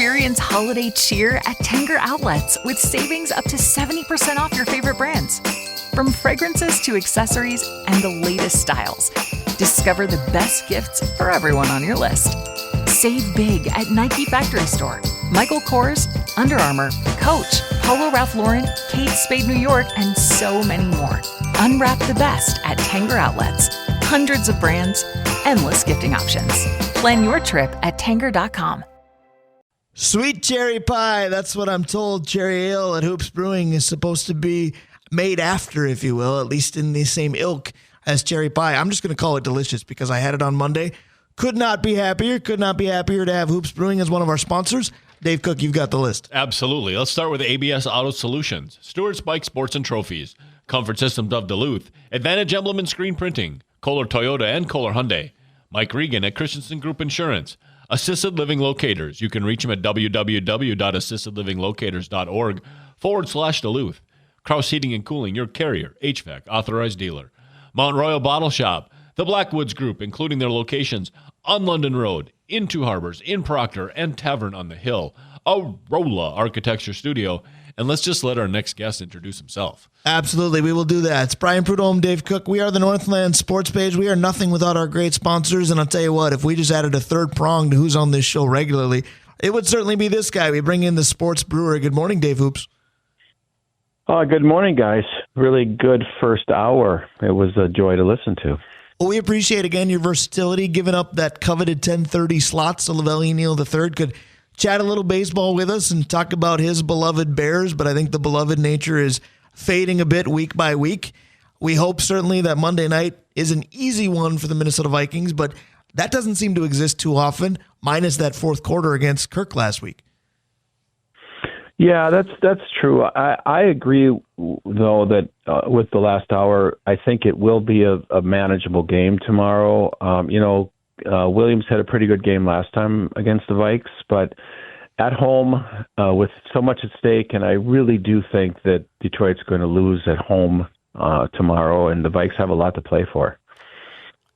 Experience holiday cheer at Tanger Outlets with savings up to 70% off your favorite brands. From fragrances to accessories and the latest styles, discover the best gifts for everyone on your list. Save big at Nike Factory Store, Michael Kors, Under Armour, Coach, Polo Ralph Lauren, Kate Spade New York, and so many more. Unwrap the best at Tanger Outlets. Hundreds of brands, endless gifting options. Plan your trip at Tanger.com. Sweet cherry pie, that's what I'm told cherry ale at Hoops Brewing is supposed to be made after, if you will, at least in the same ilk as cherry pie. I'm just going to call it delicious because I had it on Monday. Could not be happier to have Hoops Brewing as one of our sponsors. Dave Cook, you've got the list. Absolutely. Let's start with ABS Auto Solutions, Stewart's Bike Sports and Trophies, Comfort Systems of Duluth, Advantage Emblem and Screen Printing, Kohler Toyota and Kohler Hyundai, Mike Regan at Christensen Group Insurance, Assisted Living Locators. You can reach them at www.assistedlivinglocators.org/Duluth. Kraus Heating and Cooling, your carrier, HVAC, authorized dealer. Mount Royal Bottle Shop, the Blackwoods Group, including their locations on London Road, in Two Harbors, in Proctor, and Tavern on the Hill. Arola Architecture Studio. And let's just let our next guest introduce himself. Absolutely, we will do that. It's Brian Prudhomme, Dave Cook. We are the Northland Sports Page. We are nothing without our great sponsors. And I'll tell you what, if we just added a third prong to who's on this show regularly, it would certainly be this guy. We bring in the sports brewer. Good morning, Dave Hoops. Good morning, guys. Really good first hour. It was a joy to listen to. Well, we appreciate, again, your versatility, giving up that coveted 10:30 slot so Lavelle Neal III could chat a little baseball with us and talk about his beloved Bears, but I think the beloved nature is fading a bit week by week. We hope certainly that Monday night is an easy one for the Minnesota Vikings, but that doesn't seem to exist too often, minus that fourth quarter against Kirk last week. Yeah, that's true. I agree, though, that with the last hour, I think it will be a manageable game tomorrow. Williams had a pretty good game last time against the Vikes, but at home with so much at stake, and I really do think that Detroit's going to lose at home tomorrow, and the Vikes have a lot to play for.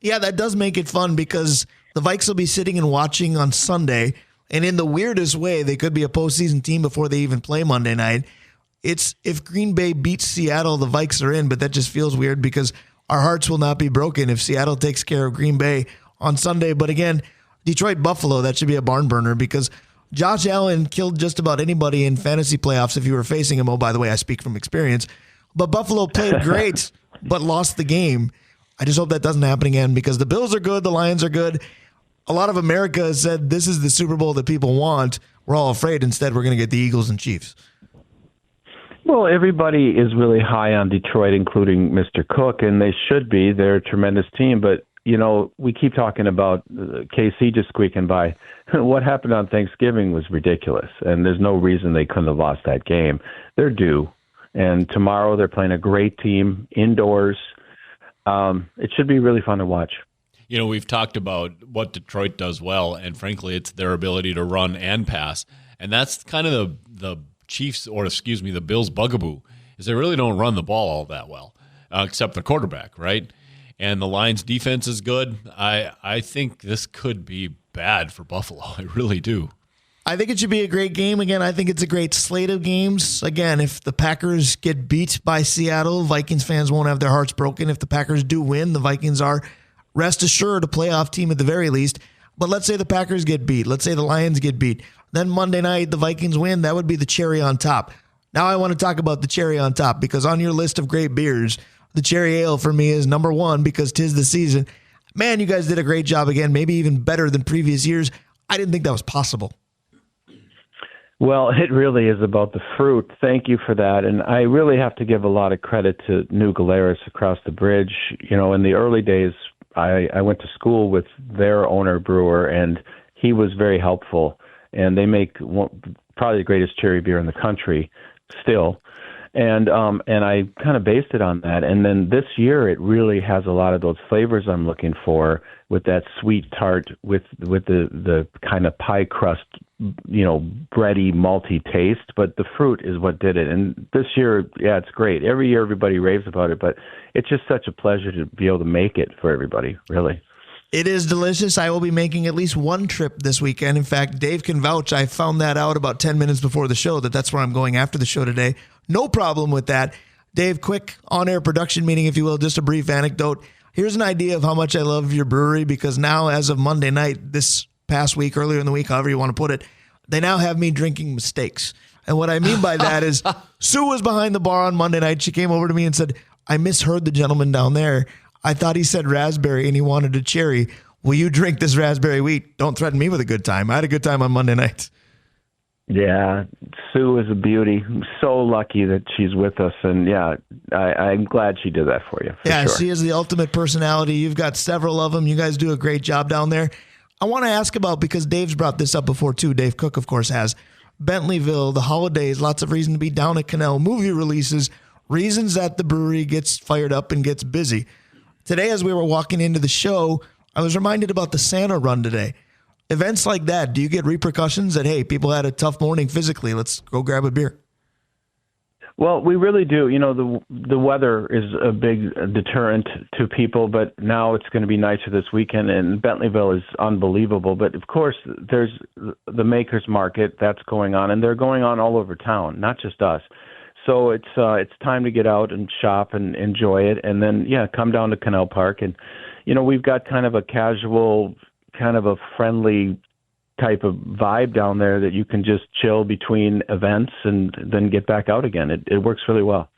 Yeah, that does make it fun because the Vikes will be sitting and watching on Sunday, and in the weirdest way, they could be a postseason team before they even play Monday night. It's if Green Bay beats Seattle, the Vikes are in, but that just feels weird because our hearts will not be broken if Seattle takes care of Green Bay on Sunday. But again, Detroit-Buffalo, that should be a barn burner because Josh Allen killed just about anybody in fantasy playoffs if you were facing him. Oh, by the way, I speak from experience. But Buffalo played great but lost the game. I just hope that doesn't happen again because the Bills are good, the Lions are good. A lot of America has said this is the Super Bowl that people want. We're all afraid instead we're going to get the Eagles and Chiefs. Well, everybody is really high on Detroit, including Mr. Cook, and they should be. They're a tremendous team. But, we keep talking about KC just squeaking by. What happened on Thanksgiving was ridiculous, and there's no reason they couldn't have lost that game. They're due. And tomorrow they're playing a great team indoors. It should be really fun to watch. We've talked about what Detroit does well, and frankly, it's their ability to run and pass. And that's kind of the Chiefs, the Bills' bugaboo, is they really don't run the ball all that well, except the quarterback, right? And the Lions' defense is good. I think this could be bad for Buffalo. I really do. I think it should be a great game. Again, I think it's a great slate of games. Again, if the Packers get beat by Seattle, Vikings fans won't have their hearts broken. If the Packers do win, the Vikings are, rest assured, a playoff team at the very least. But let's say the Packers get beat. Let's say the Lions get beat. Then Monday night, the Vikings win. That would be the cherry on top. Now I want to talk about the cherry on top because on your list of great beers, the cherry ale for me is number one because 'tis the season. Man, you guys did a great job again, maybe even better than previous years. I didn't think that was possible. Well, it really is about the fruit. Thank you for that. And I really have to give a lot of credit to New Glarus across the bridge. In the early days, I went to school with their owner brewer, and he was very helpful. And they make probably the greatest cherry beer in the country still. And I kind of based it on that. And then this year, it really has a lot of those flavors I'm looking for with that sweet tart, with the kind of pie crust, bready, malty taste. But the fruit is what did it. And this year, yeah, it's great. Every year, everybody raves about it. But it's just such a pleasure to be able to make it for everybody, really. It is delicious. I will be making at least one trip this weekend. In fact, Dave can vouch. I found that out about 10 minutes before the show, that's where I'm going after the show today. No problem with that. Dave, quick on-air production meeting, if you will, just a brief anecdote. Here's an idea of how much I love your brewery, because now, as of Monday night, this past week, earlier in the week, however you want to put it, they now have me drinking mistakes. And what I mean by that is Sue was behind the bar on Monday night. She came over to me and said, I misheard the gentleman down there. I thought he said raspberry and he wanted a cherry. Will you drink this raspberry wheat? Don't threaten me with a good time. I had a good time on Monday night. Yeah, Sue is a beauty. I'm so lucky that she's with us. And yeah, I'm glad she did that for you. Yeah, sure. She is the ultimate personality. You've got several of them. You guys do a great job down there. I want to ask about, because Dave's brought this up before too. Dave Cook, of course, has. Bentleyville, the holidays, lots of reason to be down at Canal, movie releases, reasons that the brewery gets fired up and gets busy. Today, as we were walking into the show, I was reminded about the Santa run today. Events like that, do you get repercussions that, hey, people had a tough morning physically, let's go grab a beer? Well, we really do. You know, the weather is a big deterrent to people, but now it's going to be nicer this weekend, and Bentleyville is unbelievable. But, of course, there's the Makers Market that's going on, and they're going on all over town, not just us. So it's time to get out and shop and enjoy it, and then, yeah, come down to Canal Park. And, you know, we've got kind of a casual, kind of a friendly type of vibe down there that you can just chill between events and then get back out again. It works really well.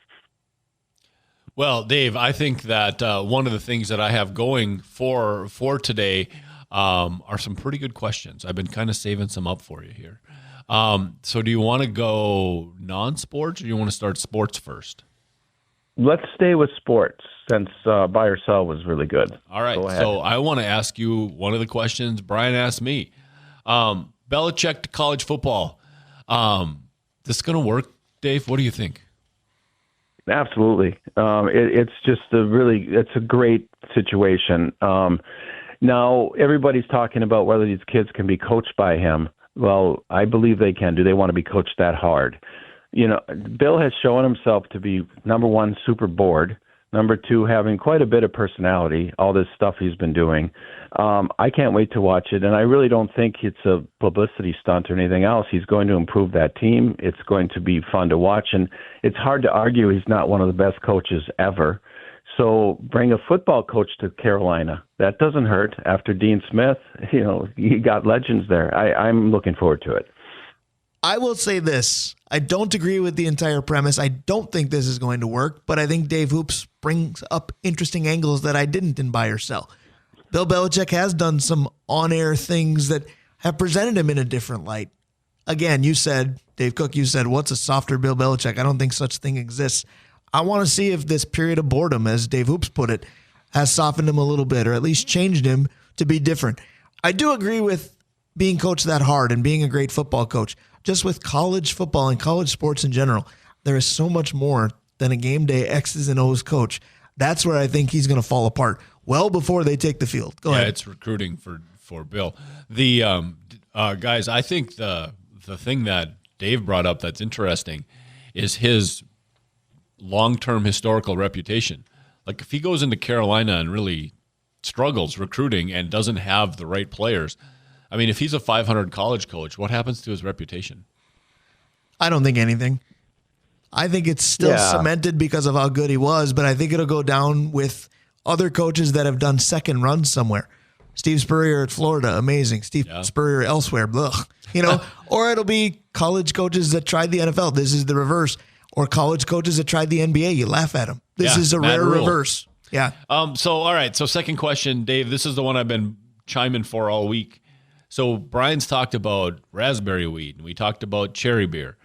Well, Dave, I think that one of the things that I have going for today are some pretty good questions. I've been kind of saving some up for you here. So do you want to go non-sports, or do you want to start sports first? Let's stay with sports, since Buy or Sell was really good. All right. So I want to ask you one of the questions Brian asked me. Belichick to college football. This going to work, Dave? What do you think? Absolutely. It's just it's a great situation. Now, everybody's talking about whether these kids can be coached by him. Well, I believe they can. Do they want to be coached that hard? You know, Bill has shown himself to be, number one, super bored. Number two, having quite a bit of personality, all this stuff he's been doing. I can't wait to watch it, and I really don't think it's a publicity stunt or anything else. He's going to improve that team. It's going to be fun to watch, and it's hard to argue he's not one of the best coaches ever. So bring a football coach to Carolina. That doesn't hurt. After Dean Smith, you know, you got legends there. I'm looking forward to it. I will say this. I don't agree with the entire premise. I don't think this is going to work, but I think Dave Hoops brings up interesting angles that I didn't in Buy or Sell. Bill Belichick has done some on-air things that have presented him in a different light. Again, you said, Dave Cook, you said, what's a softer Bill Belichick? I don't think such thing exists. I want to see if this period of boredom, as Dave Hoops put it, has softened him a little bit, or at least changed him to be different. I do agree with being coached that hard and being a great football coach. Just with college football and college sports in general, there is so much more than a game day X's and O's coach. That's where I think he's going to fall apart well before they take the field. Go ahead. It's recruiting for Bill. The guys, I think the thing that Dave brought up that's interesting is his long-term historical reputation. Like, if he goes into Carolina and really struggles recruiting and doesn't have the right players, I mean, if he's a 500 college coach, what happens to his reputation? I don't think anything. I think it's still cemented because of how good he was, but I think it'll go down with other coaches that have done second runs somewhere. Steve Spurrier at Florida, amazing. Steve Spurrier elsewhere, blech. You know, or it'll be college coaches that tried the NFL. This is the reverse. Or college coaches that tried the NBA. You laugh at them. This is a rare reverse. Yeah. So, all right. So, second question, Dave. This is the one I've been chiming for all week. So, Brian's talked about raspberry wheat, and we talked about cherry beer.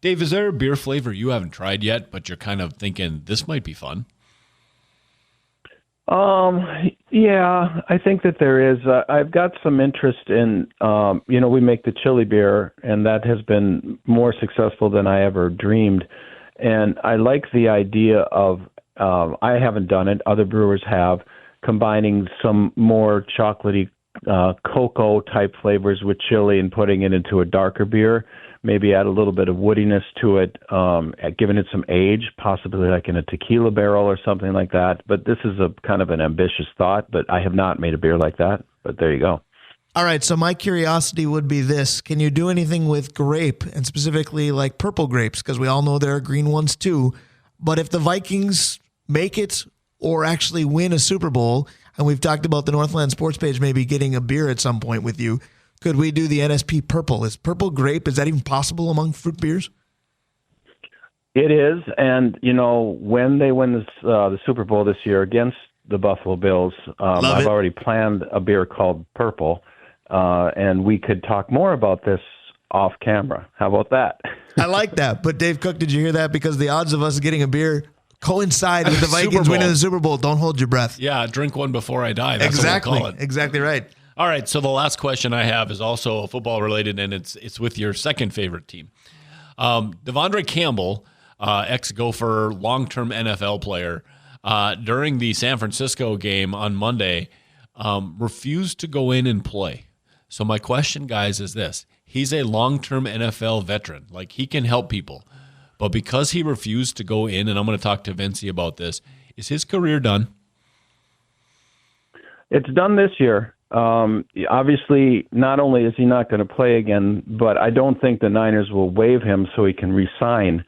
Dave, is there a beer flavor you haven't tried yet, but you're kind of thinking this might be fun? Yeah, I think that there is. I've got some interest in, we make the chili beer, and that has been more successful than I ever dreamed. And I like the idea of, I haven't done it, other brewers have, combining some more chocolatey cocoa type flavors with chili and putting it into a darker beer. maybe add a little bit of woodiness to it, giving it some age, possibly like in a tequila barrel or something like that. But this is a kind of an ambitious thought, but I have not made a beer like that. But there you go. All right, so my curiosity would be this. Can you do anything with grape, and specifically like purple grapes? Because we all know there are green ones too. But if the Vikings make it or actually win a Super Bowl, and we've talked about the Northland Sports page maybe getting a beer at some point with you, could we do the NSP purple? Is purple grape, is that even possible among fruit beers? It is, and when they win the Super Bowl this year against the Buffalo Bills, I've already planned a beer called Purple, and we could talk more about this off camera. How about that? I like that. But Dave Cook, did you hear that? Because the odds of us getting a beer coincide with the Vikings winning the Super Bowl. Don't hold your breath. Yeah, drink one before I die. That's exactly. what we'll call it. Exactly right. All right, so the last question I have is also football related, and it's with your second favorite team. Devondre Campbell, ex-Gopher, long-term NFL player, during the San Francisco game on Monday, refused to go in and play. So my question, guys, is this. He's a long-term NFL veteran. Like, he can help people. But because he refused to go in, and I'm going to talk to Vencie about this, is his career done? It's done this year. Obviously, not only is he not going to play again, but I don't think the Niners will waive him so he can re-sign.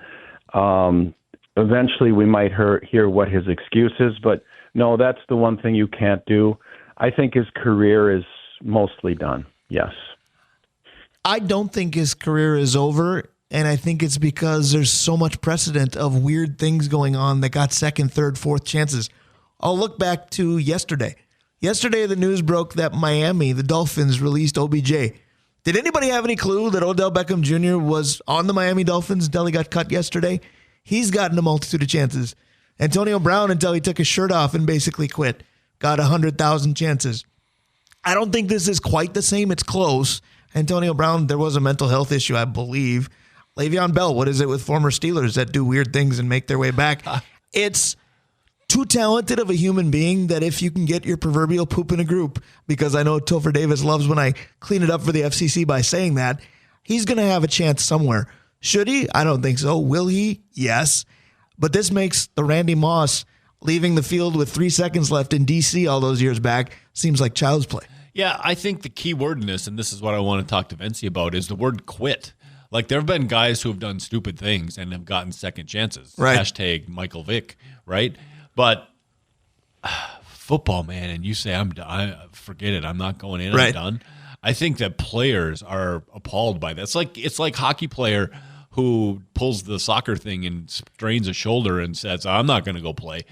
Eventually, we might hear what his excuse is, but no, that's the one thing you can't do. I think his career is mostly done, yes. I don't think his career is over, and I think it's because there's so much precedent of weird things going on that got second, third, fourth chances. I'll look back to yesterday. Yesterday, the news broke that Miami, the Dolphins, released OBJ. Did anybody have any clue that Odell Beckham Jr. was on the Miami Dolphins until he got cut yesterday? He's gotten a multitude of chances. Antonio Brown, until he took his shirt off and basically quit, got 100,000 chances. I don't think this is quite the same. It's close. Antonio Brown, there was a mental health issue, I believe. Le'Veon Bell, what is it with former Steelers that do weird things and make their way back? It's too talented of a human being that if you can get your proverbial poop in a group, because I know Topher Davis loves when I clean it up for the FCC by saying that, he's going to have a chance somewhere. Should he? I don't think so. Will he? Yes. But this makes the Randy Moss leaving the field with 3 seconds left in D.C. all those years back seems like child's play. Yeah, I think the key word in this, and this is what I want to talk to Vencie about, is the word quit. Like, there have been guys who have done stupid things and have gotten second chances. Right. Hashtag Michael Vick, right? But football, man, and you say, I'm done. Forget it. I'm not going in. Right. I'm done. I think that players are appalled by that. It's like hockey player who pulls the soccer thing and strains a shoulder and says, I'm not going to go play.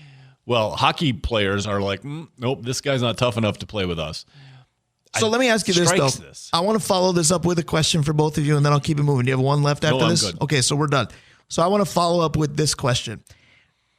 Well, hockey players are like, nope, this guy's not tough enough to play with us. So let me ask you this, though. I want to follow this up with a question for both of you, and then I'll keep it moving. Do you have one left after this? I'm good. Okay, so we're done. So I want to follow up with this question.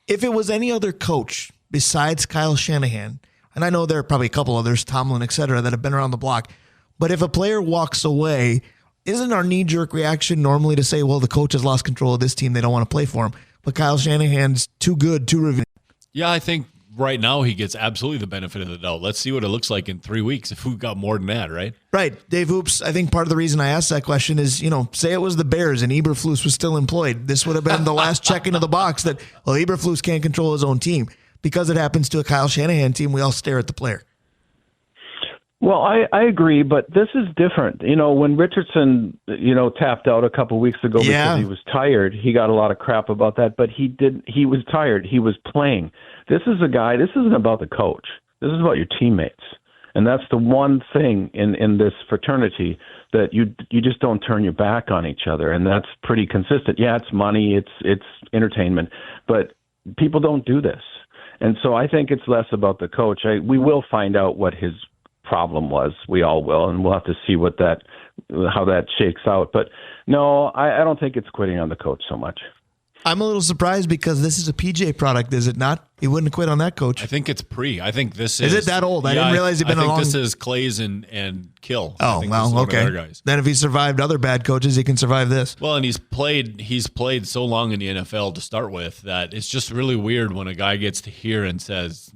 If it was any other coach besides Kyle Shanahan, and I know there are probably a couple others, Tomlin, et cetera, that have been around the block, but if a player walks away, isn't our knee-jerk reaction normally to say, well, the coach has lost control of this team, they don't want to play for him, but Kyle Shanahan's too good, too revealing? Yeah, I think right now he gets absolutely the benefit of the doubt. Let's see what it looks like in 3 weeks if we've got more than that, right? Right. Dave Hoops, I think part of the reason I asked that question is, say it was the Bears and Eberflus was still employed. This would have been the last check into the box that, well, Eberflus can't control his own team. Because it happens to a Kyle Shanahan team, we all stare at the player. Well, I agree, but this is different. When Richardson, tapped out a couple weeks ago because he was tired, he got a lot of crap about that, but he was tired. He was playing. This isn't about the coach. This is about your teammates. And that's the one thing in this fraternity that you just don't turn your back on each other. And that's pretty consistent. Yeah, it's money, it's entertainment, but people don't do this. And so I think it's less about the coach. We will find out what his problem was. We all will, and we'll have to see how that shakes out. But no, I don't think it's quitting on the coach so much. I'm a little surprised because this is a PJ product, is it not? He wouldn't quit on that, Coach. I think it's pre. I think this is. Is it that old? I didn't realize he'd been I think this is Clay's and Kill. Oh, well, okay. Then if he survived other bad coaches, he can survive this. Well, and he's played so long in the NFL to start with that it's just really weird when a guy gets to hear and says,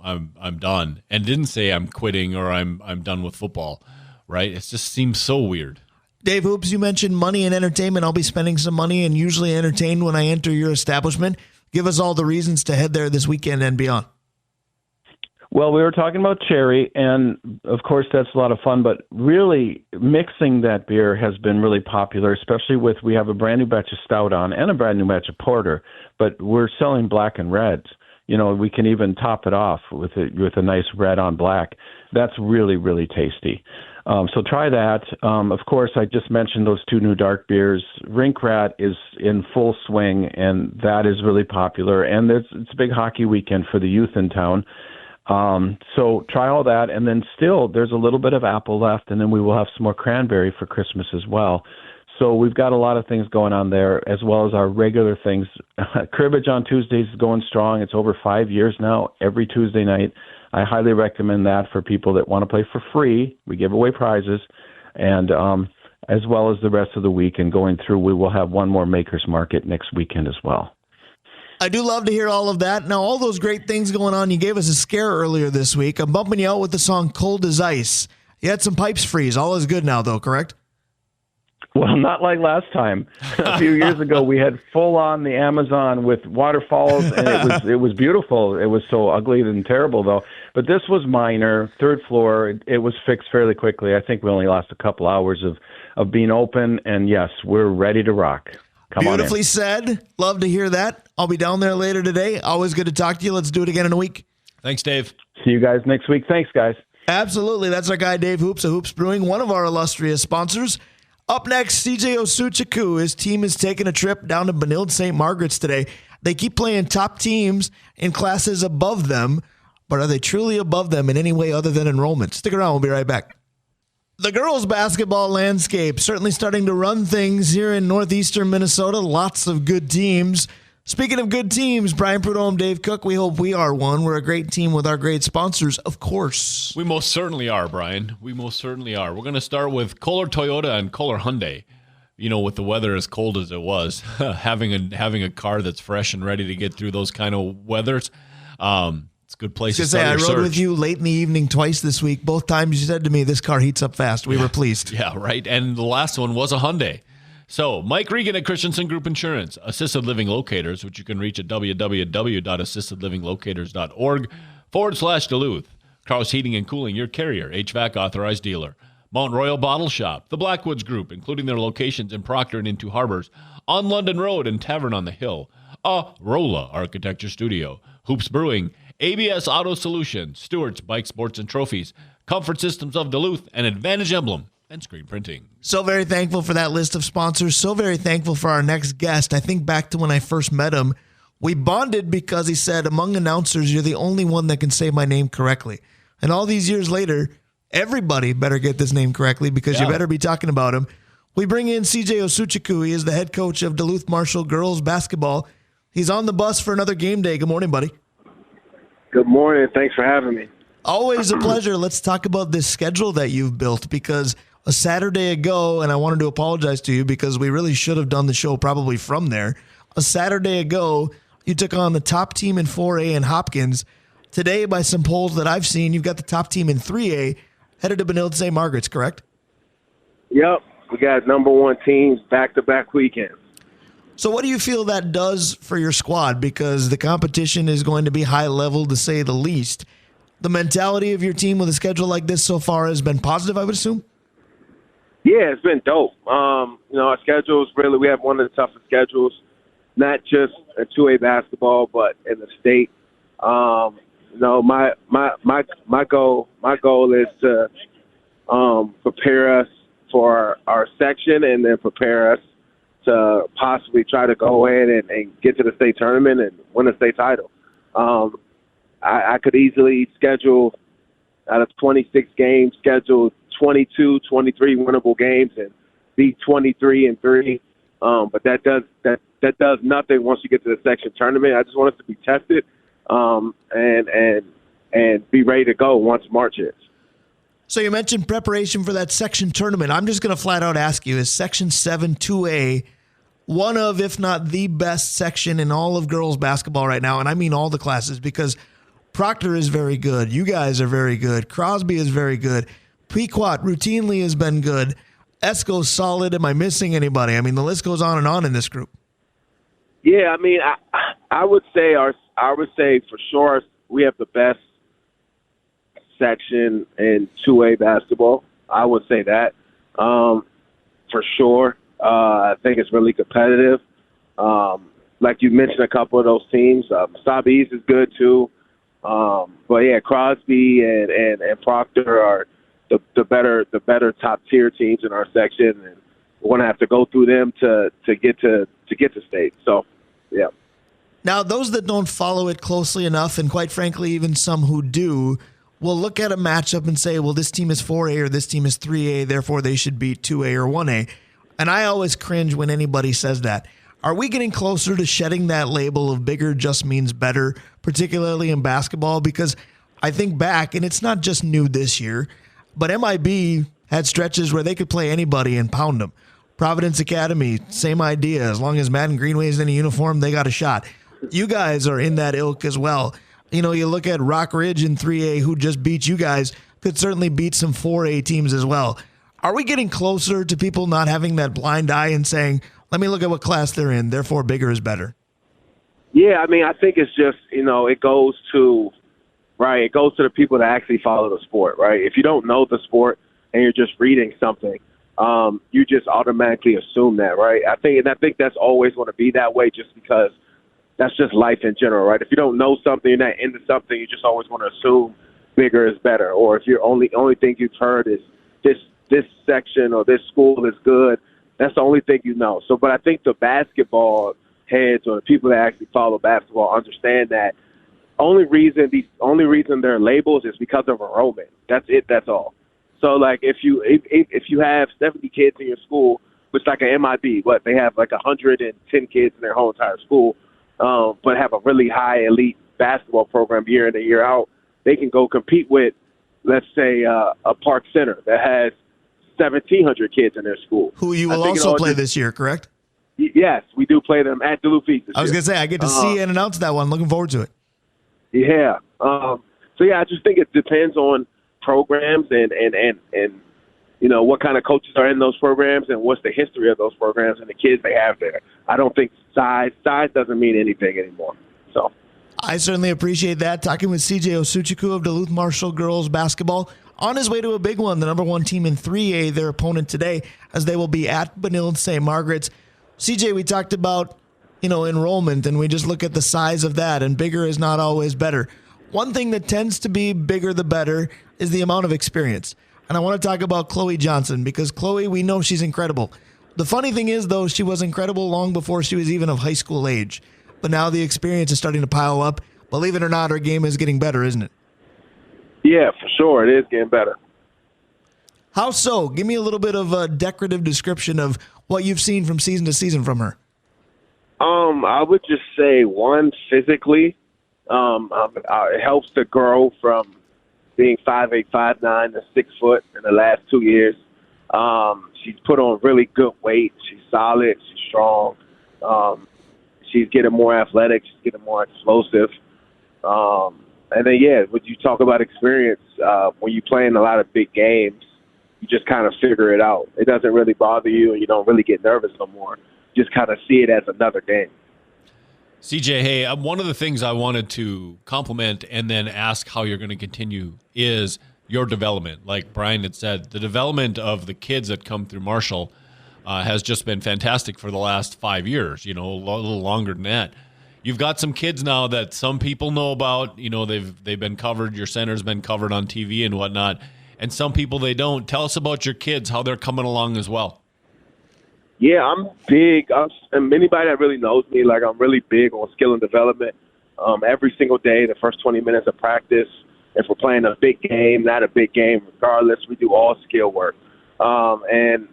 I'm done, and didn't say I'm quitting or I'm done with football, right? It just seems so weird. Dave Hoops, you mentioned money and entertainment. I'll be spending some money and usually entertained when I enter your establishment. Give us all the reasons to head there this weekend and beyond. Well, we were talking about cherry, and of course that's a lot of fun, but really mixing that beer has been really popular, especially we have a brand new batch of stout on and a brand new batch of porter, but we're selling black and reds. We can even top it off with a nice red on black. That's really, really tasty. So try that. Of course, I just mentioned those 2 new dark beers. Rink Rat is in full swing, and that is really popular. And it's a big hockey weekend for the youth in town. So try all that, and then still there's a little bit of apple left, and then we will have some more cranberry for Christmas as well. So we've got a lot of things going on there, as well as our regular things. Cribbage on Tuesdays is going strong. It's over 5 years now, every Tuesday night. I highly recommend that for people that want to play for free. We give away prizes, and as well as the rest of the week. And going through, we will have one more Makers Market next weekend as well. I do love to hear all of that. Now, all those great things going on, you gave us a scare earlier this week. I'm bumping you out with the song Cold as Ice. You had some pipes freeze. All is good now, though, correct? Well, not like last time. A few years ago, we had full on the Amazon with waterfalls, and it was beautiful. It was so ugly and terrible, though. But this was minor, 3rd floor. It was fixed fairly quickly. I think we only lost a couple hours of being open, and yes, we're ready to rock. Come on in. Beautifully said. Love to hear that. I'll be down there later today. Always good to talk to you. Let's do it again in a week. Thanks, Dave. See you guys next week. Thanks, guys. Absolutely. That's our guy, Dave Hoops of Hoops Brewing, one of our illustrious sponsors. Up next, CJ Osuchukwu. His team is taking a trip down to Benilde St. Margaret's today. They keep playing top teams in classes above them, but are they truly above them in any way other than enrollment? Stick around. We'll be right back. The girls' basketball landscape certainly starting to run things here in northeastern Minnesota. Lots of good teams. Speaking of good teams, Brian Prudhomme, Dave Cook, we hope we are one. We're a great team with our great sponsors, of course. We most certainly are, Brian. We most certainly are. We're going to start with Kohler Toyota and Kohler Hyundai. With the weather as cold as it was, having a car that's fresh and ready to get through those kind of weathers, it's a good place to start your search. I rode with you late in the evening twice this week. Both times you said to me, this car heats up fast. We were pleased. Yeah, right. And the last one was a Hyundai. So, Mike Regan at Christensen Group Insurance, Assisted Living Locators, which you can reach at www.assistedlivinglocators.org/Duluth. Kraus Heating and Cooling, your carrier, HVAC authorized dealer. Mount Royal Bottle Shop, the Blackwoods Group, including their locations in Proctor and in Two Harbors, on London Road and Tavern on the Hill. Rolla Architecture Studio, Hoops Brewing, ABS Auto Solutions, Stewart's Bike Sports and Trophies, Comfort Systems of Duluth, and Advantage Emblem and Screen Printing. So very thankful for that list of sponsors. So very thankful for our next guest. I think back to when I first met him, we bonded because he said, among announcers, you're the only one that can say my name correctly. And all these years later, everybody better get this name correctly because you better be talking about him. We bring in CJ Osuchukwu. He is the head coach of Duluth Marshall girls basketball. He's on the bus for another game day. Good morning, buddy. Good morning. Thanks for having me. Always a pleasure. Let's talk about this schedule that you've built, because a Saturday ago, and I wanted to apologize to you because we really should have done the show probably from there. A Saturday ago, you took on the top team in 4A in Hopkins. Today, by some polls that I've seen, you've got the top team in 3A headed to Benilde St. Margaret's, correct? Yep. We got number one teams back-to-back weekends. So what do you feel that does for your squad? Because the competition is going to be high level, to say the least. The mentality of your team with a schedule like this so far has been positive, I would assume? Yeah, it's been dope. Our schedules, really, we have one of the toughest schedules, not just in 2A basketball, but in the state. My goal is to prepare us for our section and then prepare us to possibly try to go in and get to the state tournament and win a state title. I could easily schedule out of 26 games, schedule 22, 23 winnable games and be 23-3. But that does nothing once you get to the section tournament. I just want us to be tested and be ready to go once March hits. So you mentioned preparation for that section tournament. I'm just going to flat out ask you, is Section 7 2A one of, if not the best section in all of girls basketball right now? And I mean all the classes, because Proctor is very good. You guys are very good. Crosby is very good. Pequot routinely has been good. Esco's solid. Am I missing anybody? I mean, the list goes on and on in this group. Yeah, I mean, I would say for sure we have the best section in 2A basketball. I would say that for sure. I think it's really competitive. Like you mentioned, a couple of those teams. South East is good too. But yeah, Crosby and Proctor are the better top tier teams in our section, and we're going to have to go through them to get to state. So, yeah. Now, those that don't follow it closely enough, and quite frankly, even some who do, will look at a matchup and say, well, this team is 4A or this team is 3A, therefore they should beat 2A or 1A. And I always cringe when anybody says that. Are we getting closer to shedding that label of bigger just means better, particularly in basketball? Because I think back, and it's not just new this year, but MIB had stretches where they could play anybody and pound them. Providence Academy, same idea. As long as Madden Greenway is in a uniform, they got a shot. You guys are in that ilk as well. You know, you look at Rock Ridge in 3A, who just beat you guys, could certainly beat some 4A teams as well. Are we getting closer to people not having that blind eye and saying, let me look at what class they're in, therefore bigger is better? Yeah, I mean, I think it's just, it goes to the people that actually follow the sport, right? If you don't know the sport and you're just reading something, you just automatically assume that, right? I think that's always going to be that way just because that's just life in general, right? If you don't know something, you're not into something, you just always want to assume bigger is better. Or if your only thing you've heard is this section or this school is good, that's the only thing you know. So, but I think the basketball heads or the people that actually follow basketball understand that only reason they're labels is because of enrollment. That's it. That's all. So, like, if you have 70 kids in your school, which like a MIB, they have like 110 kids in their whole entire school, but have a really high elite basketball program year in and year out, they can go compete with, let's say, a Park Center that has 1,700 kids in their school. Who you will also play this year, correct? Yes, we do play them at Duluth East. I was going to say, I get to see and announce that one. Looking forward to it. Yeah. So, yeah, I just think it depends on programs and what kind of coaches are in those programs and what's the history of those programs and the kids they have there. I don't think size doesn't mean anything anymore. So I certainly appreciate that. Talking with CJ Osuchukwu of Duluth Marshall girls basketball on his way to a big one, the number one team in 3A, their opponent today, as they will be at Benilde St. Margaret's. CJ, we talked about, enrollment, and we just look at the size of that, and bigger is not always better. One thing that tends to be bigger the better is the amount of experience. And I want to talk about Chloe Johnson, because Chloe, we know she's incredible. The funny thing is, though, she was incredible long before she was even of high school age. But now the experience is starting to pile up. Believe it or not, her game is getting better, isn't it? Yeah, for sure. It is getting better. How so? Give me a little bit of a decorative description of what you've seen from season to season from her. I would just say, one, physically, it helps to grow from being 5'8", 5'9", to 6 foot in the last 2 years. She's put on really good weight. She's solid. She's strong. She's getting more athletic. She's getting more explosive. And then, when you talk about experience, when you're playing a lot of big games, you just kind of figure it out. It doesn't really bother you, and you don't really get nervous no more. You just kind of see it as another game. CJ, hey, one of the things I wanted to compliment and then ask how you're going to continue is your development. Like Brian had said, the development of the kids that come through Marshall has just been fantastic for the last 5 years, a little longer than that. You've got some kids now that some people know about, they've been covered, your center's been covered on TV and whatnot, and some people they don't. Tell us about your kids, how they're coming along as well. Yeah, I'm big. And anybody that really knows me, I'm really big on skill and development. Every single day, the first 20 minutes of practice, if we're playing a big game, not a big game, regardless, we do all skill work. And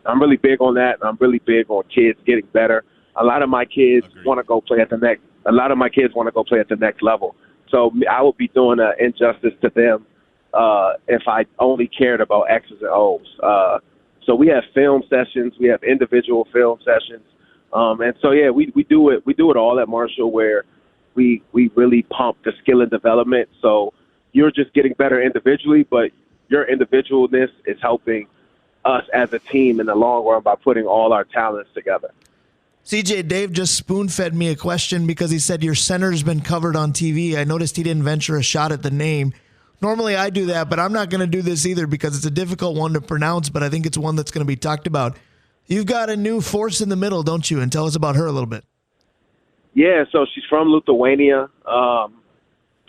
I'm really big on that. And I'm really big on kids getting better. A lot of my kids want to go play at the next. A lot of my kids want to go play at the next level. So I would be doing an injustice to them if I only cared about X's and O's. So we have film sessions, we have individual film sessions, and so we do it. We do it all at Marshall, where we really pump the skill and development. So you're just getting better individually, but your individualness is helping us as a team in the long run by putting all our talents together. CJ, Dave just spoon-fed me a question because he said your center's been covered on TV. I noticed he didn't venture a shot at the name. Normally I do that, but I'm not going to do this either because it's a difficult one to pronounce, but I think it's one that's going to be talked about. You've got a new force in the middle, don't you? And tell us about her a little bit. Yeah, so she's from Lithuania.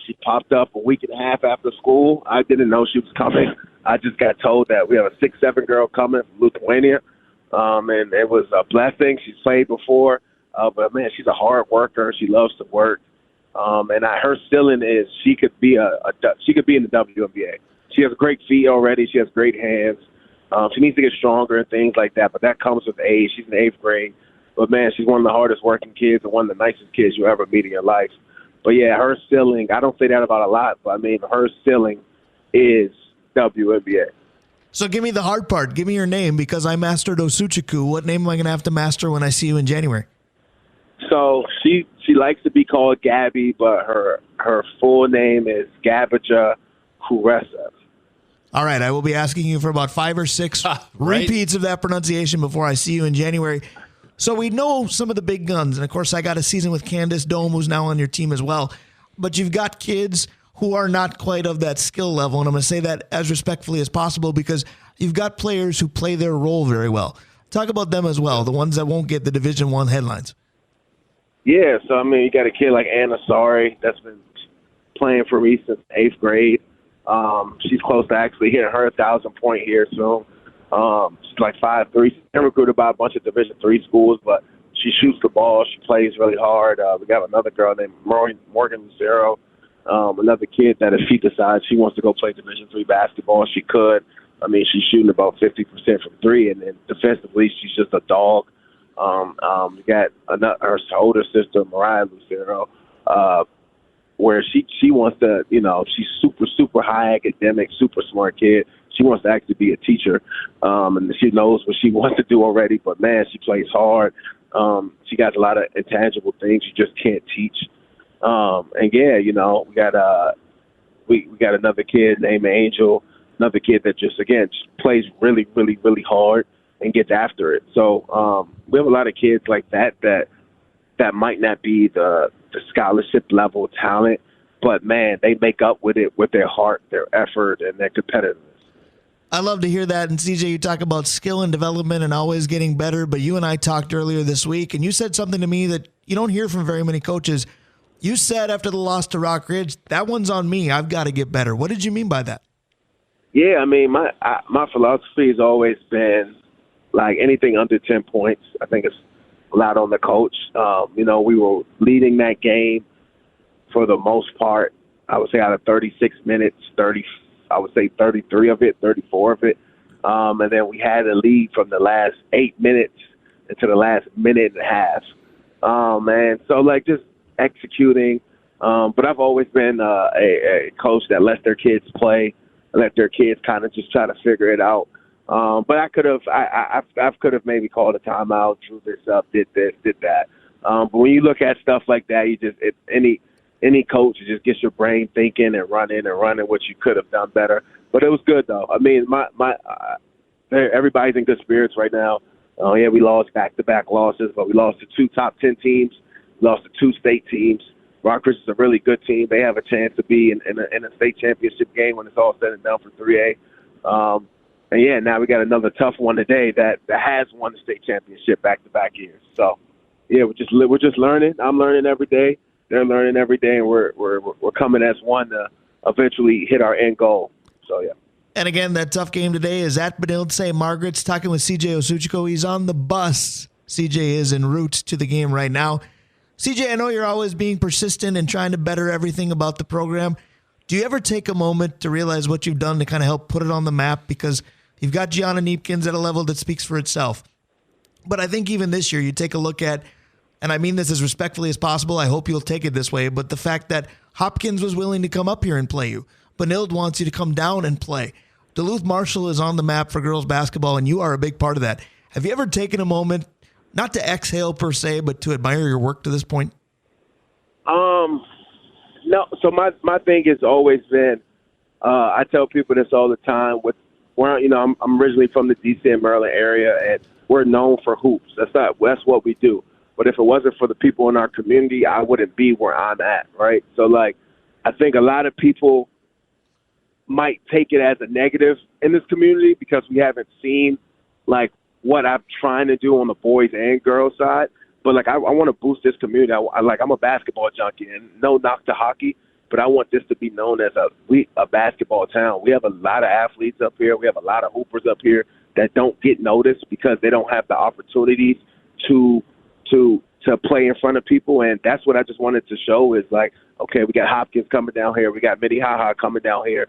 She popped up a week and a half after school. I didn't know she was coming. I just got told that we have a 6'7" girl coming from Lithuania, and it was a blessing. She's played before, but, man, she's a hard worker. She loves to work. And her ceiling is she could be she could be in the WNBA. She has great feet already. She has great hands. She needs to get stronger and things like that, but that comes with age. She's in 8th grade. But, man, she's one of the hardest working kids and one of the nicest kids you ever meet in your life. But, yeah, her ceiling, I don't say that about a lot, but, I mean, her ceiling is WNBA. So give me the hard part. Give me your name because I mastered Osuchukwu. What name am I going to have to master when I see you in January? So she likes to be called Gabby, but her full name is Gabija Kuresev. All right, I will be asking you for about 5 or 6 repeats of that pronunciation before I see you in January. So we know some of the big guns, and of course I got a season with Candace Dome, who's now on your team as well. But you've got kids who are not quite of that skill level, and I'm going to say that as respectfully as possible because you've got players who play their role very well. Talk about them as well, the ones that won't get the Division I headlines. Yeah, so, I mean, you got a kid like Anna Sari that's been playing for me since 8th grade. She's close to actually hitting her 1,000-point year soon. She's like 5'3". She's been recruited by a bunch of Division III schools, but she shoots the ball. She plays really hard. We got another girl named Morgan Lucero, another kid that if she decides she wants to go play Division III basketball, she could. I mean, she's shooting about 50% from 3, and then defensively, she's just a dog. We got her older sister, Mariah Lucero, where she wants to, she's super high academic, super smart kid. She wants to actually be a teacher, and she knows what she wants to do already. But, man, she plays hard. She got a lot of intangible things you just can't teach. And, yeah, we got another kid named Angel, another kid that just plays really, really, really hard and gets after it. So we have a lot of kids like that might not be the scholarship level talent, but, man, they make up with it with their heart, their effort, and their competitiveness. I love to hear that. And, CJ, you talk about skill and development and always getting better, but you and I talked earlier this week, and you said something to me that you don't hear from very many coaches. You said after the loss to Rock Ridge, that one's on me. I've got to get better. What did you mean by that? Yeah, I mean, my philosophy has always been, like, anything under 10 points, I think it's a lot on the coach. We were leading that game for the most part. I would say out of 36 minutes, 33 of it, 34 of it. And then we had a lead from the last 8 minutes into the last minute and a half. And so, like, just executing. But I've always been a coach that lets their kids play, let their kids kind of just try to figure it out. But I could have maybe called a timeout, drew this up, did this, did that. But when you look at stuff like that, any coach just gets your brain thinking and running what you could have done better. But it was good though. I mean, everybody's in good spirits right now. Yeah, we lost back-to-back losses, but we lost to 2 top 10 teams. We lost to 2 state teams. Rock Ridge is a really good team. They have a chance to be in a state championship game when it's all said and done for 3A. And, yeah, now we got another tough one today that has won the state championship back-to-back years. So, yeah, we're just learning. I'm learning every day. They're learning every day, and we're coming as one to eventually hit our end goal. So, yeah. And, again, that tough game today is at Benilde St. Margaret's. Talking with CJ Osuchukwu. He's on the bus. CJ is en route to the game right now. CJ, I know you're always being persistent and trying to better everything about the program. Do you ever take a moment to realize what you've done to kind of help put it on the map? Because you've got Gianna Neepkins at a level that speaks for itself. But I think even this year you take a look at, and I mean this as respectfully as possible, I hope you'll take it this way, but the fact that Hopkins was willing to come up here and play you. Benilde wants you to come down and play. Duluth Marshall is on the map for girls basketball, and you are a big part of that. Have you ever taken a moment, not to exhale per se, but to admire your work to this point? No. So my thing has always been, I tell people this all the time, with I'm originally from the D.C. and Maryland area, and we're known for hoops. That's what we do. But if it wasn't for the people in our community, I wouldn't be where I'm at, right? So, like, I think a lot of people might take it as a negative in this community because we haven't seen, like, what I'm trying to do on the boys and girls side. But, like, I want to boost this community. I'm a basketball junkie, and no knock to hockey, but I want this to be known as a basketball town. We have a lot of athletes up here. We have a lot of hoopers up here that don't get noticed because they don't have the opportunities to play in front of people. And that's what I just wanted to show is, like, okay, we got Hopkins coming down here. We got Minnehaha coming down here.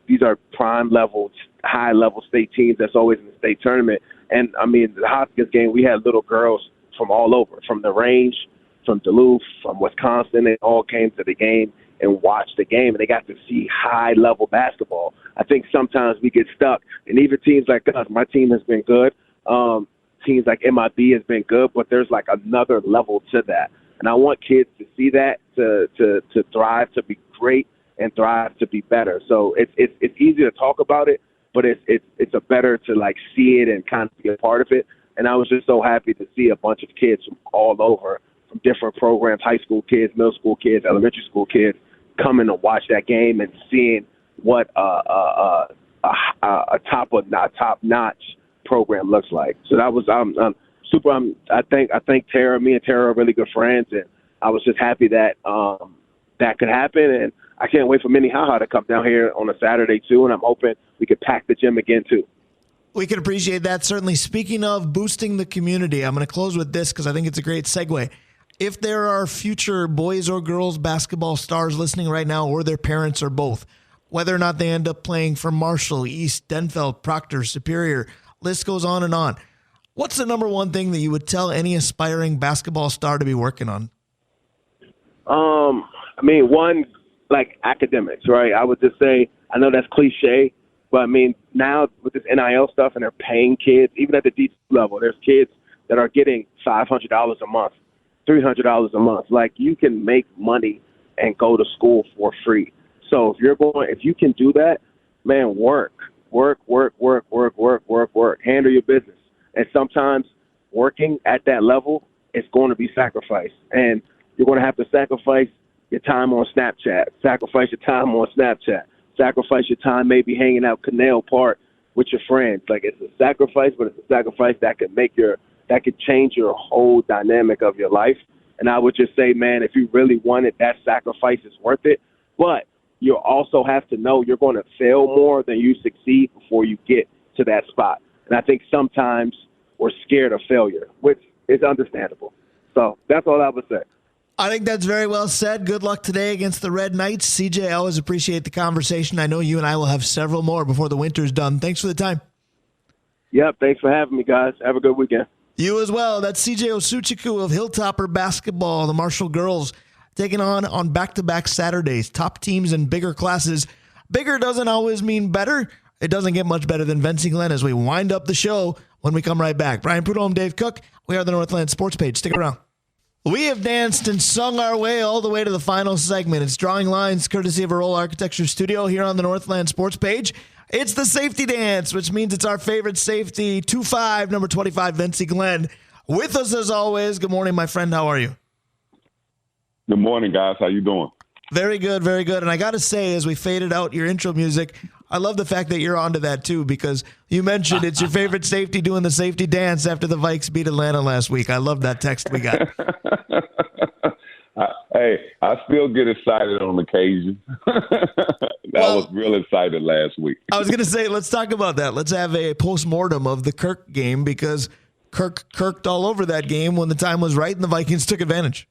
These are prime level, high level state teams that's always in the state tournament. And, I mean, the Hopkins game, we had little girls from all over, from the range, from Duluth, from Wisconsin. They all came to the game and watched the game, and they got to see high-level basketball. I think sometimes we get stuck, and even teams like us, my team has been good. Teams like MIB has been good, but there's like another level to that. And I want kids to see that, to thrive, to be great, and thrive to be better. So it's easy to talk about it, but it's a better to, like, see it and kind of be a part of it. And I was just so happy to see a bunch of kids from all over, from different programs, high school kids, middle school kids, elementary school kids, coming to watch that game and seeing what a top-notch program looks like. So that was super. I think Tara, me and Tara are really good friends, and I was just happy that that could happen. And I can't wait for Minnehaha to come down here on a Saturday too. And I'm hoping we could pack the gym again too. We can appreciate that, certainly. Speaking of boosting the community, I'm going to close with this because I think it's a great segue. If there are future boys or girls basketball stars listening right now, or their parents or both, whether or not they end up playing for Marshall, East, Denfeld, Proctor, Superior, list goes on and on. What's the number one thing that you would tell any aspiring basketball star to be working on? I mean, one, like academics, right? I would just say, I know that's cliche, but I mean, now with this NIL stuff and they're paying kids, even at the D2 level, there's kids that are getting $500 a month, $300 a month. Like, you can make money and go to school for free. So if you can do that, man, work. Handle your business. And sometimes working at that level is going to be sacrificed. And you're going to have to sacrifice your time on Snapchat, sacrifice your time maybe hanging out Canal Park with your friends. Like, it's a sacrifice, but it's a sacrifice that could change your whole dynamic of your life. And I would just say, man, if you really want it, that sacrifice is worth it. But you also have to know you're going to fail more than you succeed before you get to that spot. And I think sometimes we're scared of failure, which is understandable. So that's all I would say. I think that's very well said. Good luck today against the Red Knights. CJ, I always appreciate the conversation. I know you and I will have several more before the winter's done. Thanks for the time. Yep, thanks for having me, guys. Have a good weekend. You as well. That's CJ Osuchukwu of Hilltopper Basketball, the Marshall girls, taking on back-to-back Saturdays. Top teams in bigger classes. Bigger doesn't always mean better. It doesn't get much better than Vencie Glenn as we wind up the show when we come right back. Brian Prudhomme, Dave Cook. We are the Northland Sports Page. Stick around. We have danced and sung our way all the way to the final segment. It's Drawing Lines, courtesy of Roll Architecture Studio here on the Northland Sports Page. It's the safety dance, which means it's our favorite safety, 2'5", number 25, Vencie Glenn. With us as always. Good morning, my friend. How are you? Good morning, guys. How you doing? Very good, very good. And I got to say, as we faded out your intro music, I love the fact that you're onto that too, because you mentioned it's your favorite safety doing the safety dance after the Vikes beat Atlanta last week. I love that text we got. Hey, I still get excited on occasion. I was real excited last week. I was going to say, let's talk about that. Let's have a postmortem of the Kirk game, because Kirk kirked all over that game when the time was right and the Vikings took advantage.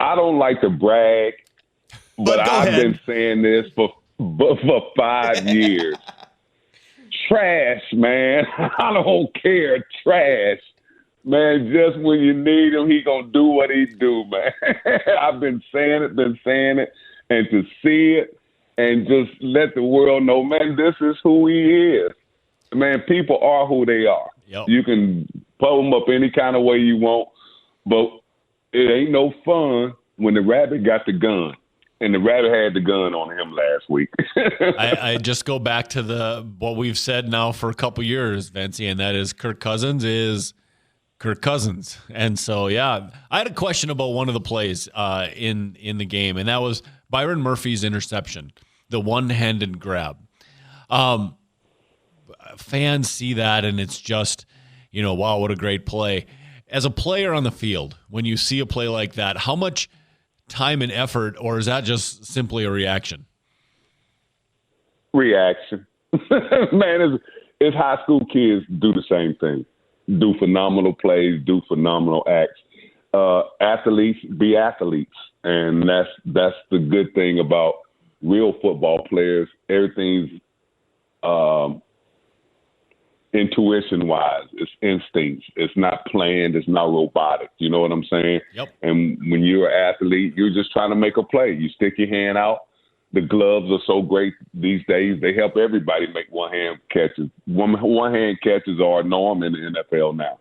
I don't like to brag, but I've been saying this for 5 years. Trash, man. I don't care. Trash. Man, just when you need him, he going to do what he do, man. I've been saying it, and to see it and just let the world know, man, this is who he is. Man, people are who they are. Yep. You can pull them up any kind of way you want, but it ain't no fun when the rabbit got the gun. And the rabbit had the gun on him last week. I just go back to what we've said now for a couple years, Vencie, and that is Kirk Cousins is Kirk Cousins. And so, yeah, I had a question about one of the plays in the game, and that was Byron Murphy's interception, the one-handed grab. Fans see that, and it's just, wow, what a great play. As a player on the field, when you see a play like that, how much time and effort, or is that just simply a reaction? Reaction. Man, it's high school kids do the same thing. Do phenomenal plays, do phenomenal acts. Athletes be athletes. And that's the good thing about real football players. Everything's intuition-wise. It's instincts. It's not planned. It's not robotic. You know what I'm saying? Yep. And when you're an athlete, you're just trying to make a play. You stick your hand out. The gloves are so great these days. They help everybody make one-hand catches. One-hand catches are a norm in the NFL now.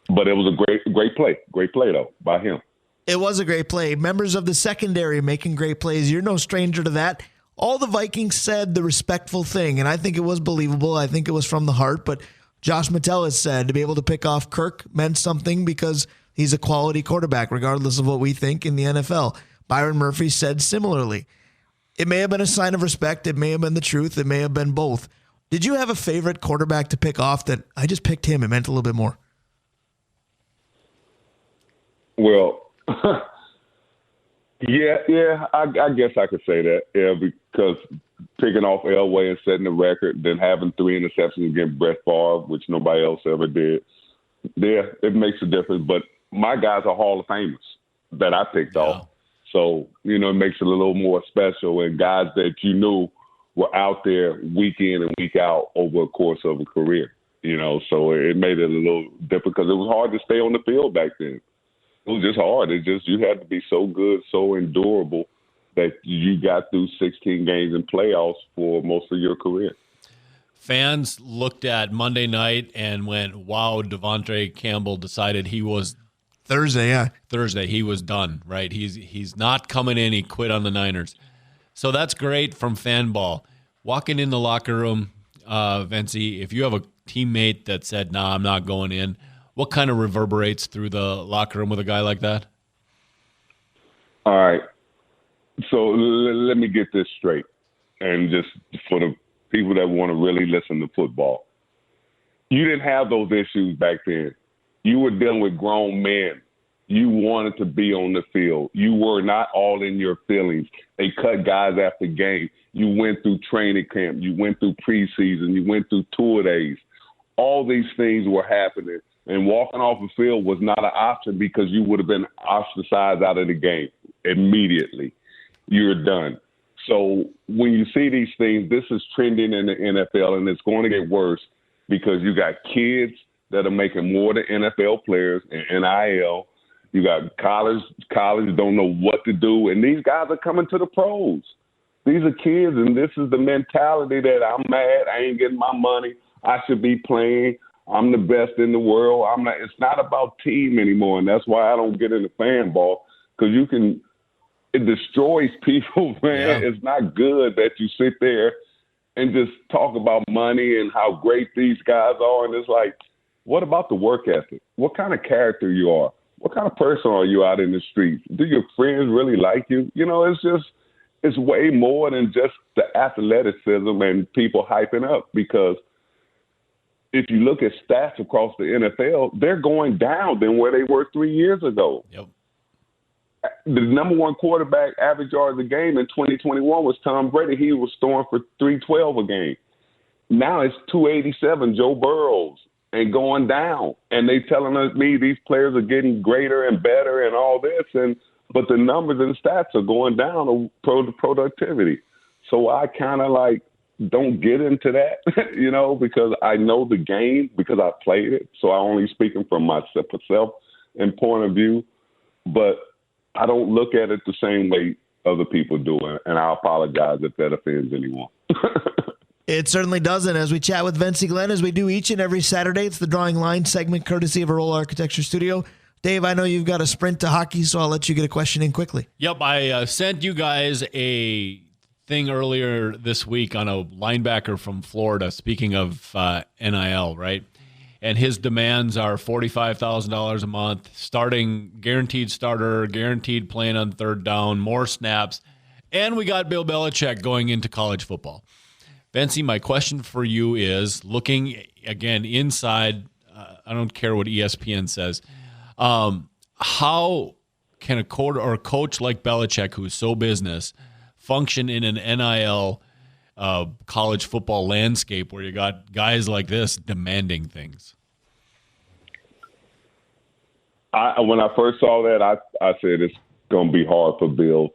But it was a great play. Great play, though, by him. It was a great play. Members of the secondary making great plays. You're no stranger to that. All the Vikings said the respectful thing, and I think it was believable. I think it was from the heart. But Josh Metellus said to be able to pick off Kirk meant something because he's a quality quarterback, regardless of what we think in the NFL. Byron Murphy said similarly. It may have been a sign of respect. It may have been the truth. It may have been both. Did you have a favorite quarterback to pick off that I just picked him? It meant a little bit more. Well, yeah, I guess I could say that. Yeah, because picking off Elway and setting the record, then having 3 interceptions against Brett Favre, which nobody else ever did. Yeah, it makes a difference. But my guys are Hall of Famers that I picked off. So, it makes it a little more special. And guys that you knew were out there week in and week out over a course of a career, So it made it a little different because it was hard to stay on the field back then. It was just hard. You had to be so good, so endurable that you got through 16 games in playoffs for most of your career. Fans looked at Monday night and went, wow, Devontae Campbell decided he was Thursday, he was done, right? He's not coming in. He quit on the Niners. So that's great from fan ball. Walking in the locker room, Vencie, if you have a teammate that said, nah, I'm not going in, what kind of reverberates through the locker room with a guy like that? All right. So let me get this straight. And just for the people that want to really listen to football, you didn't have those issues back then. You were dealing with grown men. You wanted to be on the field. You were not all in your feelings. They cut guys after game. You went through training camp. You went through preseason. You went through tour days. All these things were happening. And walking off the field was not an option because you would have been ostracized out of the game immediately. You're done. So when you see these things, this is trending in the NFL, and it's going to get worse because you got kids that are making more than NFL players in NIL. You got college don't know what to do, and these guys are coming to the pros. These are kids, and this is the mentality that I'm mad, I ain't getting my money, I should be playing, I'm the best in the world. It's not about team anymore, and that's why I don't get into fan ball, because it destroys people, man. Yeah. It's not good that you sit there and just talk about money and how great these guys are, and it's like, what about the work ethic? What kind of character you are? What kind of person are you out in the streets? Do your friends really like you? It's way more than just the athleticism and people hyping up, because if you look at stats across the NFL, they're going down than where they were 3 years ago. Yep. The number one quarterback average yards a game in 2021 was Tom Brady. He was throwing for 312 a game. Now it's 287, Joe Burrows, and going down. And they telling me these players are getting greater and better and all this, but the numbers and stats are going down on productivity. So I kind of don't get into that, because I know the game, because I played it. So I'm only speaking from myself and point of view, but I don't look at it the same way other people do, and I apologize if that offends anyone. It certainly doesn't. As we chat with Vencie Glenn, as we do each and every Saturday, it's the Drawing Line segment courtesy of Arolla Architecture Studio. Dave, I know you've got a sprint to hockey, so I'll let you get a question in quickly. Yep, I sent you guys a thing earlier this week on a linebacker from Florida, speaking of NIL, right? And his demands are $45,000 a month, starting guaranteed starter, guaranteed playing on third down, more snaps, and we got Bill Belichick going into college football. Vencie, my question for you is, looking again inside, I don't care what ESPN says, how can a coach like Belichick, who's so business, function in an NIL college football landscape where you got guys like this demanding things? When I first saw that, I said it's going to be hard for Bill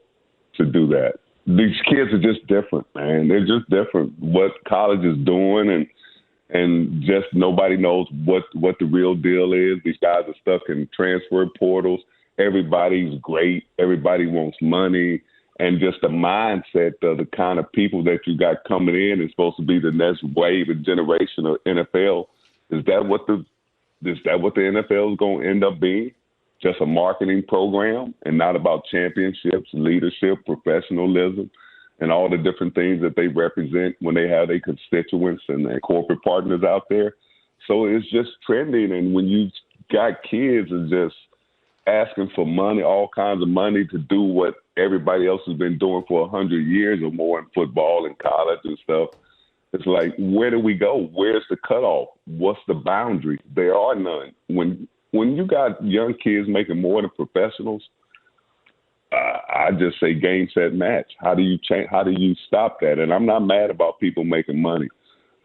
to do that. These kids are just different, man. They're just different. What college is doing, and just nobody knows what the real deal is. These guys are stuck in transfer portals. Everybody's great. Everybody wants money. And just the mindset of the kind of people that you got coming in is supposed to be the next wave and generation of NFL. Is that what the NFL is going to end up being? Just a marketing program and not about championships, leadership, professionalism, and all the different things that they represent when they have their constituents and their corporate partners out there. So it's just trending. And when you got kids and just asking for money, all kinds of money to do what everybody else has been doing for 100 years or more in football and college and stuff, it's like, where do we go? Where's the cutoff? What's the boundary? There are none. When you got young kids making more than professionals, I just say game, set, match. How do you change? How do you stop that? And I'm not mad about people making money,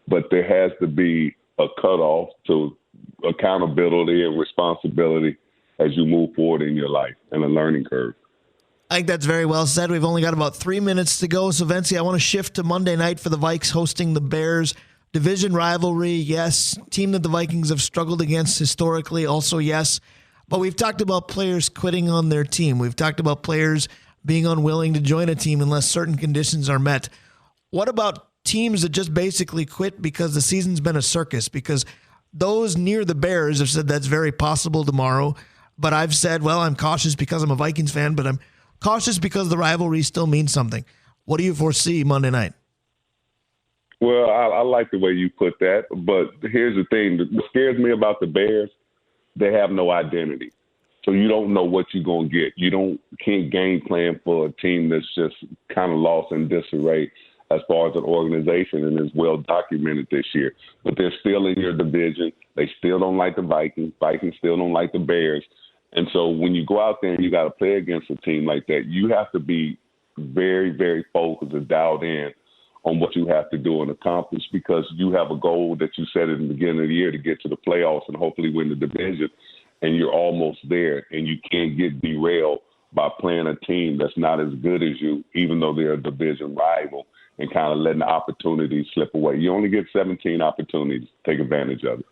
but there has to be a cutoff to accountability and responsibility as you move forward in your life and a learning curve. I think that's very well said. We've only got about 3 minutes to go. So, Vencie, I want to shift to Monday night for the Vikes hosting the Bears. Division rivalry, yes. Team that the Vikings have struggled against historically, also yes. But we've talked about players quitting on their team. We've talked about players being unwilling to join a team unless certain conditions are met. What about teams that just basically quit because the season's been a circus? Because those near the Bears have said that's very possible tomorrow. But I've said, well, I'm cautious because I'm a Vikings fan, but I'm cautious because the rivalry still means something. What do you foresee Monday night? Well, I like the way you put that, but here's the thing. What scares me about the Bears, they have no identity. So you don't know what you're going to get. You can't game plan for a team that's just kind of lost in disarray as far as an organization, and is well documented this year. But they're still in your division. They still don't like the Vikings. Vikings still don't like the Bears. And so when you go out there and you got to play against a team like that, you have to be very, very focused and dialed in on what you have to do and accomplish, because you have a goal that you set at the beginning of the year to get to the playoffs and hopefully win the division, and you're almost there, and you can't get derailed by playing a team that's not as good as you, even though they're a division rival, and kind of letting the opportunities slip away. You only get 17 opportunities. Take advantage of it.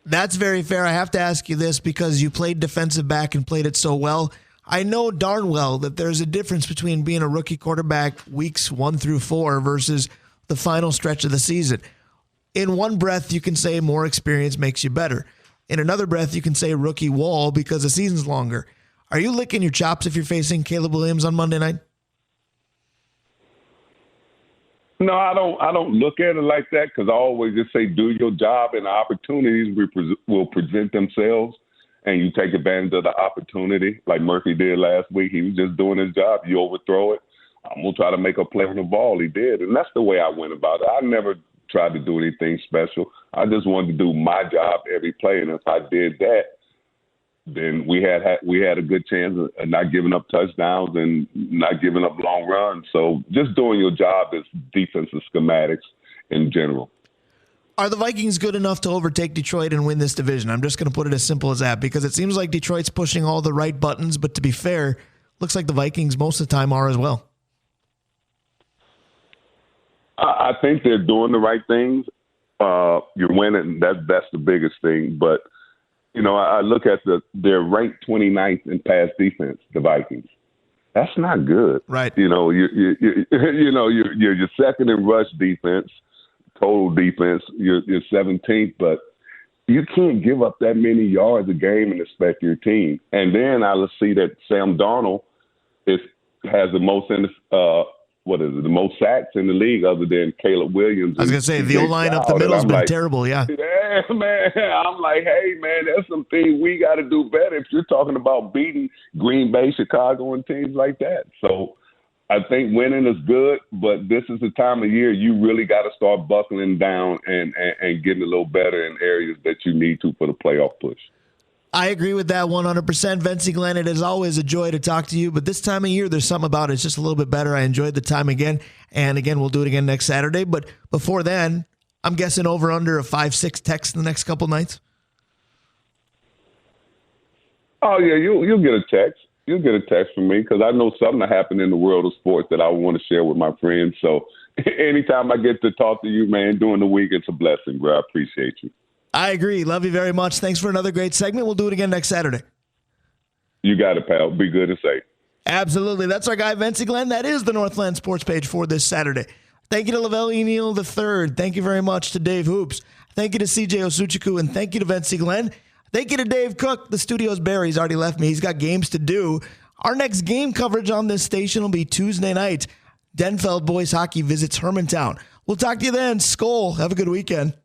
That's very fair. I have to ask you this because you played defensive back and played it so well. I know darn well that there's a difference between being a rookie quarterback weeks 1 through 4 versus the final stretch of the season. In one breath, you can say more experience makes you better. In another breath, you can say rookie wall because the season's longer. Are you licking your chops if you're facing Caleb Williams on Monday night? No, I don't look at it like that, because I always just say do your job, and the opportunities will present themselves, and you take advantage of the opportunity like Murphy did last week. He was just doing his job. You overthrow it, I'm going to try to make a play on the ball. He did, and that's the way I went about it. I never tried to do anything special. I just wanted to do my job every play, and if I did that, then we had a good chance of not giving up touchdowns and not giving up long runs. So just doing your job is defensive schematics in general. Are the Vikings good enough to overtake Detroit and win this division? I'm just going to put it as simple as that, because it seems like Detroit's pushing all the right buttons, but to be fair, looks like the Vikings most of the time are as well. I think they're doing the right things. You're winning. That's the biggest thing. But you know, I look at they're ranked 29th in pass defense, the Vikings. That's not good. Right. You know, you're second in rush defense, total defense. You're 17th, but you can't give up that many yards a game and expect your team. And then I will see that Sam Darnold has the most the most sacks in the league other than Caleb Williams. I was going to say, the O-line up the middle's been terrible, yeah. Yeah, man. I'm like, hey, man, that's something we got to do better if you're talking about beating Green Bay, Chicago, and teams like that. So I think winning is good, but this is the time of year you really got to start buckling down and getting a little better in areas that you need to for the playoff push. I agree with that 100%. Vencie Glenn, it is always a joy to talk to you, but this time of year, there's something about it. It's just a little bit better. I enjoyed the time again, and again, we'll do it again next Saturday. But before then, I'm guessing over under a 5-6 text in the next couple nights. Oh, yeah, you'll get a text. You'll get a text from me because I know something that happened in the world of sports that I want to share with my friends. So anytime I get to talk to you, man, during the week, it's a blessing, bro. I appreciate you. I agree. Love you very much. Thanks for another great segment. We'll do it again next Saturday. You got it, pal. Be good and safe. Absolutely. That's our guy, Vencie Glenn. That is the Northland Sports page for this Saturday. Thank you to Lavelle Neal III. Thank you very much to Dave Hoops. Thank you to CJ Osuchukwu, and thank you to Vencie Glenn. Thank you to Dave Cook. The studio's bare. He's already left me. He's got games to do. Our next game coverage on this station will be Tuesday night. Denfeld Boys Hockey visits Hermantown. We'll talk to you then. Skol. Have a good weekend.